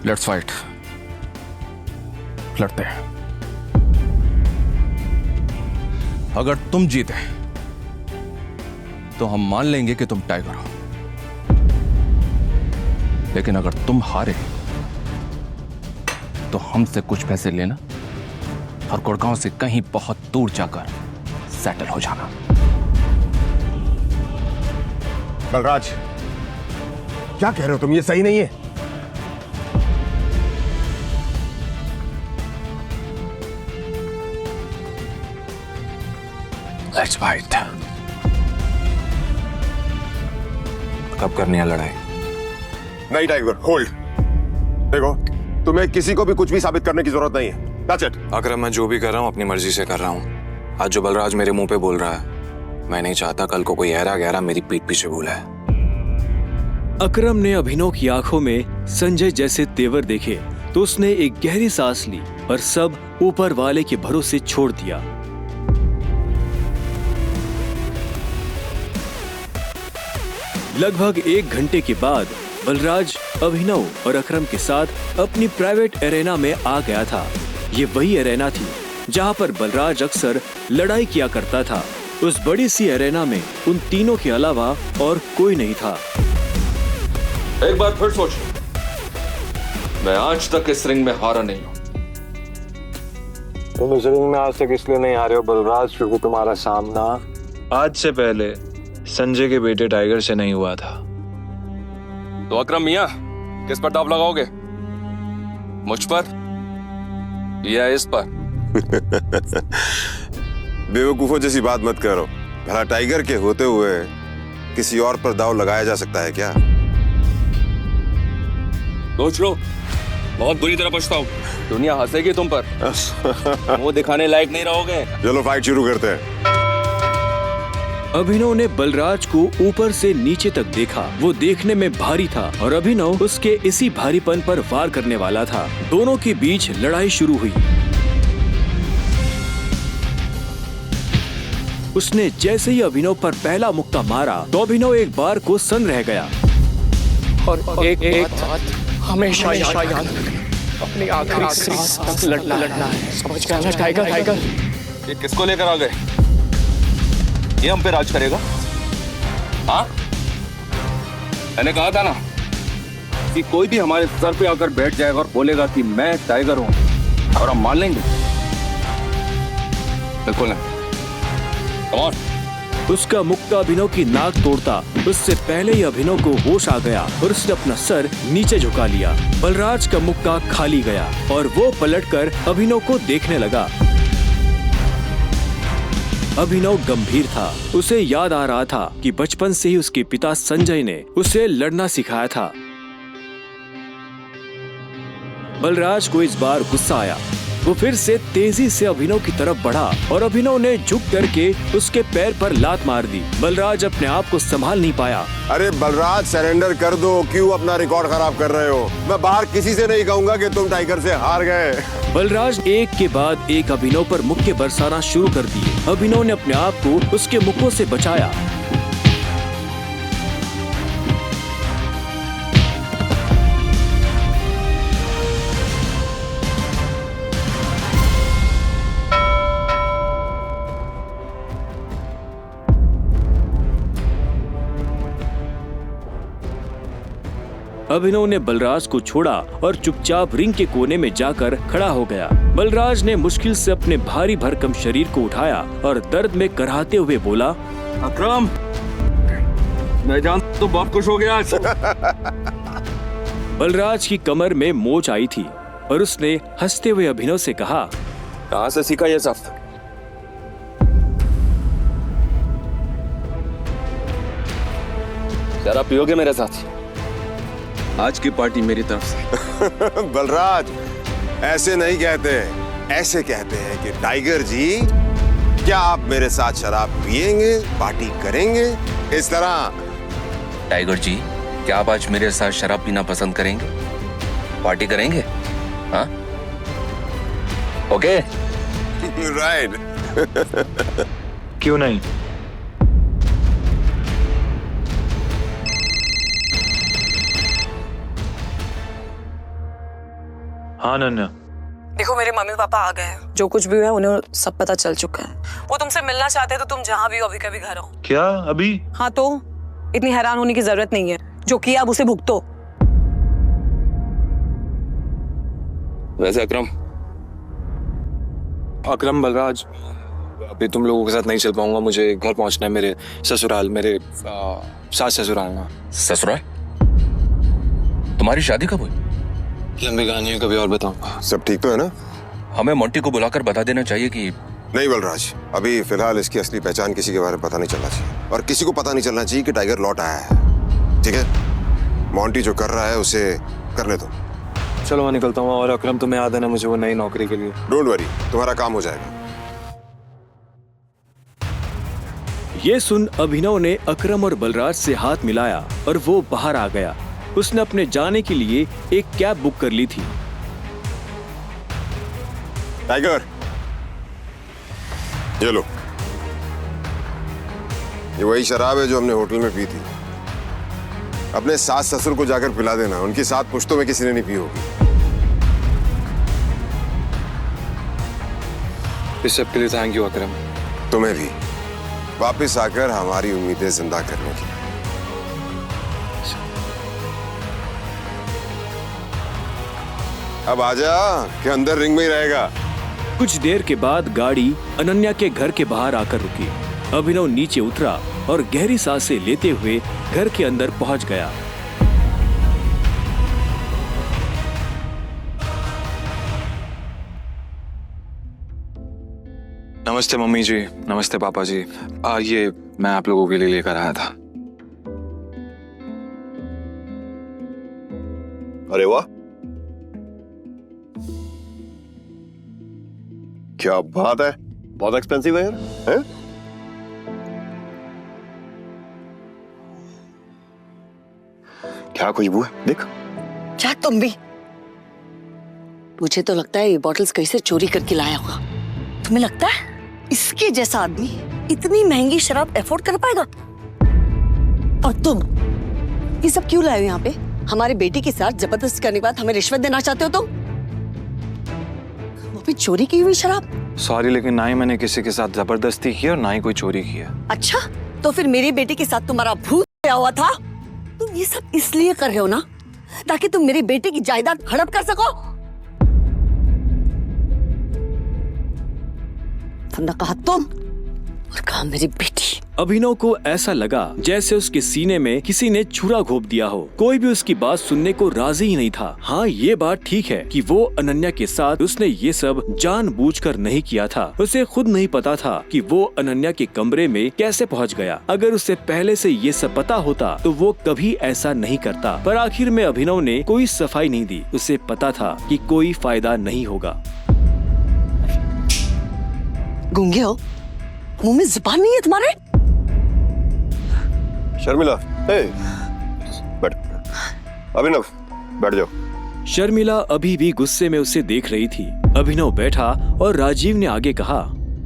Let's fight. लड़ते हैं। अगर तुम जीते तो हम मान लेंगे कि तुम टाइगर हो, लेकिन अगर तुम हारे तो हमसे कुछ पैसे लेना और गुड़गांव से कहीं बहुत दूर जाकर सेटल हो जाना। बलराज, क्या कह रहे हो तुम? ये सही नहीं है। Let's fight. कब करनी है लड़ाई? नहीं टाइगर, होल्ड। देखो, तुम्हें किसी को भी कुछ भी साबित करने की जरूरत नहीं है। That's it। अकरम, मैं जो भी कर रहा हूँ अपनी मर्जी से कर रहा हूँ। आज जो बलराज मेरे मुंह पे बोल रहा है, मैं नहीं चाहता कल को कोई ऐरा गहरा मेरी पीठ पीछे बोला है। अकरम ने अभिनव की आंखों में संजय जैसे तेवर देखे तो उसने एक गहरी सांस ली और सब ऊपर वाले के भरोसे छोड़ दिया। लगभग 1 घंटे के बाद बलराज अभिनव और अकरम के साथ अपनी प्राइवेट एरेना में आ गया था। ये वही एरेना थी जहां पर बलराज अक्सर लड़ाई किया करता था। उस बड़ी सी एरेना में उन तीनों के अलावा और कोई नहीं था। एक बार फिर सोच, मैं आज तक इस रिंग में हारा नहीं हूं। तुम इस रिंग में आज तक इसलिए नहीं हारे हो बलराज, क्योंकि तुम्हारा सामना आज से पहले संजय के बेटे टाइगर से नहीं हुआ था। तो अकरम मियां, किस पर दांव लगाओगे? मुझ पर या इस पर? बेवकूफों जैसी बात मत करो। भला टाइगर के होते हुए किसी और पर दाव लगाया जा सकता है क्या? सोच लो, बहुत बुरी तरह पछताओ। दुनिया हंसेगी तुम पर, मुंह दिखाने लायक नहीं रहोगे। चलो फाइट शुरू करते हैं। अभिनव ने बलराज को ऊपर से नीचे तक देखा। वो देखने में भारी था और अभिनव उसके इसी भारीपन पर वार करने वाला था। दोनों के बीच लड़ाई शुरू हुई। उसने जैसे ही अभिनव पर पहला मुक्का मारा तो अभिनव एक बार को सन रह गया। और एक बात हमेशा याद अपनी आखिरी सांस तक लड़ना है। समझ गया ना टाइगर? ये किसको लेकर आ गए? ये हम पे राज करेगा? हाँ, मैंने कहा था ना कि कोई भी हमारे सर पे आकर बैठ जाएगा और बोलेगा कि मैं टाइगर हूं, और हम मान लेंगे? बिल्कुल नहीं। Come on. उसका मुक्का अभिनव की नाक तोड़ता। उससे पहले ही अभिनव को होश आ गया और उसने अपना सर नीचे झुका लिया। बलराज का मुक्का खाली गया और वो पलटकर अभिनव को देखने लगा। अभिनव गंभीर था। उसे याद आ रहा था कि बचपन से ही उसके पिता संजय ने उसे लड़ना सिखाया था। बलराज को इस बार गुस्सा आया। वो फिर से तेजी से अभिनव की तरफ बढ़ा और अभिनव ने झुक करके उसके पैर पर लात मार दी। बलराज अपने आप को संभाल नहीं पाया। अरे बलराज, सरेंडर कर दो। क्यों अपना रिकॉर्ड खराब कर रहे हो? मैं बाहर किसी से नहीं कहूंगा कि तुम टाइगर से हार गए। बलराज एक के बाद एक अभिनव पर मुक्के बरसाना शुरू कर दिए। अभिनव ने अपने आप को उसके मुक्कों से बचाया। अभिनव ने बलराज को छोड़ा और चुपचाप रिंग के कोने में जाकर खड़ा हो गया। बलराज ने मुश्किल से अपने भारी भरकम शरीर को उठाया और दर्द में कराहते हुए बोला, अकरम, मैं जानता तो बहुत खुश हो गया आज। बलराज की कमर में मोच आई थी और उसने हंसते हुए अभिनव से कहा, कहां से सीखा ये सब? शराब पियोगे मेरे साथ? आज की पार्टी मेरी तरफ से। बलराज, ऐसे नहीं कहते, ऐसे कहते हैं कि टाइगर जी, क्या आप मेरे साथ शराब पिएंगे, पार्टी करेंगे? इस तरह। टाइगर जी, क्या आप आज मेरे साथ शराब पीना पसंद करेंगे? पार्टी करेंगे? हाँ? ओके? राइट। क्यों नहीं? हाँ अनन्या। देखो मेरे मम्मी पापा आ गए हैं, जो कुछ भी हुआ है उन्हें सब पता चल चुका है। वो तुमसे मिलना चाहते हैं तो तुम जहाँ भी हो अभी कभी घर आओ। क्या अभी? हाँ तो इतनी हैरान होने की जरूरत नहीं है, जो किया अब उसे भुगतो। वैसे अकरम बलराज, अभी तुम लोगों के साथ नहीं चल पाऊंगा, मुझे घर पहुंचना है, मेरे ससुराल, मेरे सास ससुराल ना। ससुराल? तुम्हारी शादी कब हुई? लंबी कहानी है, कभी और बताऊंगा। सब ठीक तो है ना? हमें मोंटी को बुलाकर बता देना चाहिए कि नहीं बलराज, अभी फिलहाल इसकी असली पहचान किसी के बारे में पता नहीं चलना चाहिए, और किसी को पता नहीं चलना चाहिए कि टाइगर लौट आया है, ठीक है? मोंटी जो कर रहा है उसे करने दो। चलो मैं निकलता हूँ, और अकरम तुम्हें याद है ना मुझे वो नई नौकरी के लिए। डोंट वरी, तुम्हारा काम हो जाएगा। ये सुन अभिनव ने अकरम और बलराज से हाथ मिलाया और वो बाहर आ गया। उसने अपने जाने के लिए एक कैब बुक कर ली थी। टाइगर, ये लो, ये वही शराब है जो हमने होटल में पी थी। अपने सास ससुर को जाकर पिला देना, उनकी 7 पुश्तों में किसी ने नहीं पी होगी। इस सब के लिए थैंक यू अकरम। तुम्हें भी वापस आकर हमारी उम्मीदें जिंदा करने की। अब आजा कि अंदर रिंग में ही रहेगा। कुछ देर के बाद गाड़ी अनन्या के घर के बाहर आकर रुकी। अभिनव नीचे उतरा और गहरी सांसें लेते हुए घर के अंदर पहुंच गया। नमस्ते मम्मी जी, नमस्ते पापा जी। ये मैं आप लोगों के लिए लेकर आया था। अरे वाह, क्या बात है, बहुत एक्सपेंसिव है यार, हैं? क्या खुशबू है, देख। क्या तुम भी? मुझे तो लगता है ये बॉटल्स कहीं से चोरी करके लाया होगा। तुम्हें लगता है इसके जैसा आदमी इतनी महंगी शराब अफोर्ड कर पाएगा? और तुम ये सब क्यों लाए हो यहाँ पे? हमारे बेटे के साथ जबरदस्ती करने के बाद हमें रिश्वत देना चाहते हो तुम? वो भी चोरी की हुई शराब? सॉरी, लेकिन ना ही मैंने किसी के साथ जबरदस्ती की और ना ही कोई चोरी की है। अच्छा, तो फिर मेरे बेटे के साथ तुम्हारा भूत आया हुआ था? तुम ये सब इसलिए कर रहे हो ना ताकि तुम मेरे बेटे की जायदाद हड़प कर सको? तुमने कहा तुम और कहा मेरी बेटी। अभिनव को ऐसा लगा जैसे उसके सीने में किसी ने छुरा घोंप दिया हो। कोई भी उसकी बात सुनने को राजी ही नहीं था। हाँ, ये बात ठीक है कि वो अनन्या के साथ उसने ये सब जानबूझकर नहीं किया था। उसे खुद नहीं पता था कि वो अनन्या के कमरे में कैसे पहुंच गया। अगर उसे पहले से ये सब पता होता तो वो कभी ऐसा नहीं करता। पर आखिर में अभिनव ने कोई सफाई नहीं दी। उसे पता था कि कोई फायदा नहीं होगा। गूंगे हो? मुंह में जुबान नहीं है तुम्हारे? शर्मिला, बैठ। अभिनव, बैठ जाओ। शर्मिला अभी भी गुस्से में उसे देख रही थी। अभिनव बैठा और राजीव ने आगे कहा,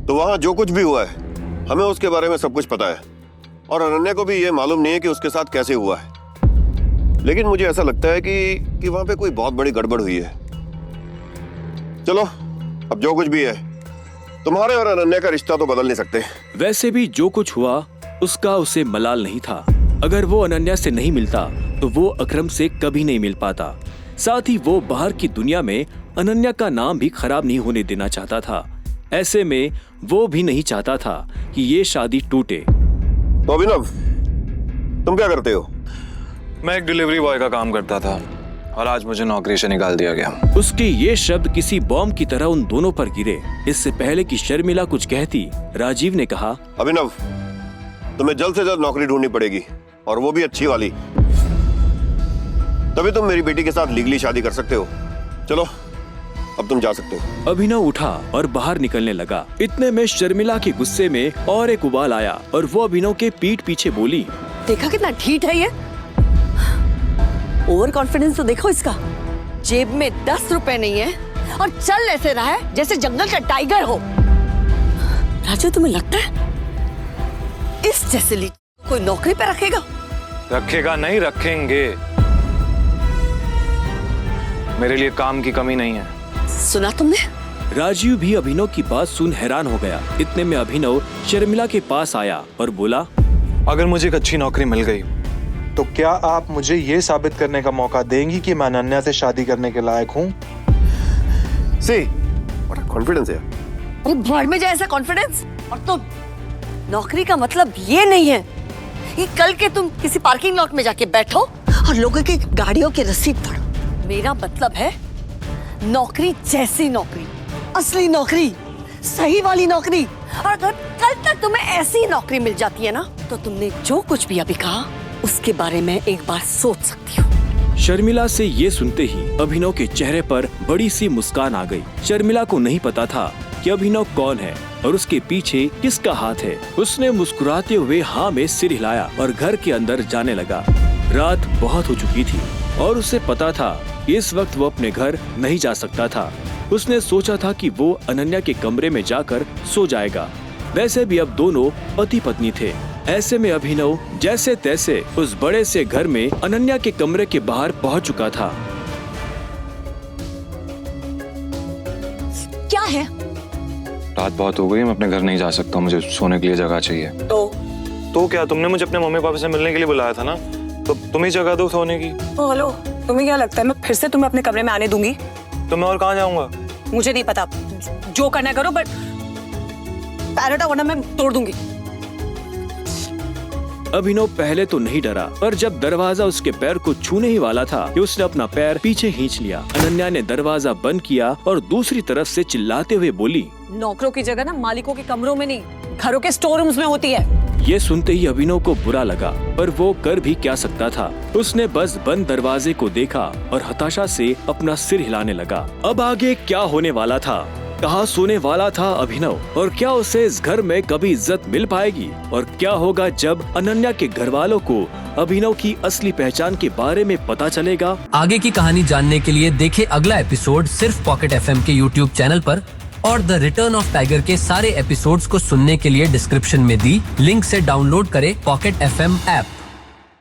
तो वहाँ जो कुछ भी हुआ है हमें उसके बारे में सब कुछ पता है, और अनन्या को भी ये मालूम नहीं है कि उसके साथ कैसे हुआ है। लेकिन मुझे ऐसा लगता है कि वहाँ पे कोई बहुत बड़ी गड़बड़ हुई है। चलो, अब जो कुछ भी है, तुम्हारे और अनन्या का रिश्ता तो बदल नहीं सकते। वैसे भी जो कुछ हुआ उसका उसे मलाल नहीं था। अगर वो अनन्या से नहीं मिलता तो वो अकरम से कभी नहीं मिल पाता। साथ ही वो बाहर की दुनिया में अनन्या का नाम भी खराब नहीं होने देना चाहता था। ऐसे में वो भी नहीं चाहता था कि ये शादी टूटे। तो अभिनव, तुम क्या करते हो? मैं एक डिलीवरी बॉय का काम करता था और आज मुझे नौकरी से निकाल दिया गया। उसके ये शब्द किसी बॉम्ब की तरह उन दोनों पर गिरे। इससे पहले कि शर्मिला कुछ कहती, राजीव ने कहा, अभिनव, तुम्हें जल्द से जल्द नौकरी ढूंढनी पड़ेगी, और वो भी अच्छी वाली। तभी तुम मेरी बेटी के साथ लीगली शादी कर सकते हो। चलो, अब तुम जा सकते हो। अभिनव उठा और बाहर निकलने लगा। इतने में शर्मिला के गुस्से में और एक उबाल आया और वो अभिनव के पीठ पीछे बोली, देखा कितना ढीठ है ये? ओवर कॉन्फिडेंस तो देखो इसका। जेब में 10 रुपए नहीं है और चल ऐसे रहा है जैसे जंगल का टाइगर हो। राजू, तुम्हें लगता है इस जैसे ली कोई नौकरी पे रखेगा? रखेगा नहीं, रखेंगे। मेरे लिए काम की कमी नहीं है। सुना तुमने? राजीव भी अभिनव की बात सुन हैरान हो गया। इतने में अभिनव शर्मिला के पास आया और बोला, अगर मुझे एक अच्छी नौकरी मिल गई तो क्या आप मुझे ये साबित करने का मौका देंगी कि मैं अनन्या से शादी करने के लायक हूँ? सी व्हाट कॉन्फिडेंस है। अरे भाड़ में जाए ऐसा कॉन्फिडेंस। और तो नौकरी का मतलब ये नहीं है कि कल के तुम किसी पार्किंग लॉट में जाके बैठो और लोगों की गाड़ियों की रसीद पढ़ो। मेरा मतलब है नौकरी जैसी नौकरी, असली नौकरी, सही वाली नौकरी। और अगर कल तक तुम्हें ऐसी नौकरी मिल जाती है ना, तो तुमने जो कुछ भी अभी कहा उसके बारे में एक बार सोच सकती हो। शर्मिला से ये सुनते ही अभिनव के चेहरे पर बड़ी सी मुस्कान आ गई। शर्मिला को नहीं पता था कि अभिनव कौन है और उसके पीछे किसका हाथ है। उसने मुस्कुराते हुए हाँ में सिर हिलाया और घर के अंदर जाने लगा। रात बहुत हो चुकी थी और उसे पता था कि इस वक्त वो अपने घर नहीं जा सकता था। उसने सोचा था कि वो अनन्या के कमरे में जाकर सो जाएगा। वैसे भी अब दोनों पति पत्नी थे। ऐसे में अभिनव जैसे तैसे उस बड़े से घर में अनन्या के कमरे के बाहर पहुंच चुका था। क्या है? रात बहुत हो गई, मैं अपने घर नहीं जा सकता, मुझे सोने के लिए जगह चाहिए। तो क्या, तुमने मुझे अपने मम्मी पापा से मिलने के लिए बुलाया था ना, तो तुम ही जगह दो सोने की। हेलो, तुम्हें क्या लगता है मैं फिर से तुम्हें अपने कमरे में आने दूंगी? तो मैं और कहाँ जाऊंगा? मुझे नहीं पता, जो करना करो, बट पैरोटा वरना मैं तोड़ दूंगी। अभिनव पहले तो नहीं डरा, पर जब दरवाजा उसके पैर को छूने ही वाला था कि उसने अपना पैर पीछे खींच लिया। अनन्या ने दरवाजा बंद किया और दूसरी तरफ से चिल्लाते हुए बोली, नौकरों की जगह ना मालिकों के कमरों में नहीं, घरों के स्टोर रूम्स में होती है। ये सुनते ही अभिनव को बुरा लगा, पर वो कर भी क्या सकता था। उसने बस बंद दरवाजे को देखा और हताशा से अपना सिर हिलाने लगा। अब आगे क्या होने वाला था? कहाँ सोने वाला था अभिनव? और क्या उसे इस घर में कभी इज्जत मिल पाएगी? और क्या होगा जब अनन्या के घर वालों को अभिनव की असली पहचान के बारे में पता चलेगा? आगे की कहानी जानने के लिए देखें अगला एपिसोड सिर्फ पॉकेट FM के YouTube चैनल पर, और द रिटर्न ऑफ टाइगर के सारे एपिसोड्स को सुनने के लिए डिस्क्रिप्शन में दी लिंक से डाउनलोड करें पॉकेट FM ऐप।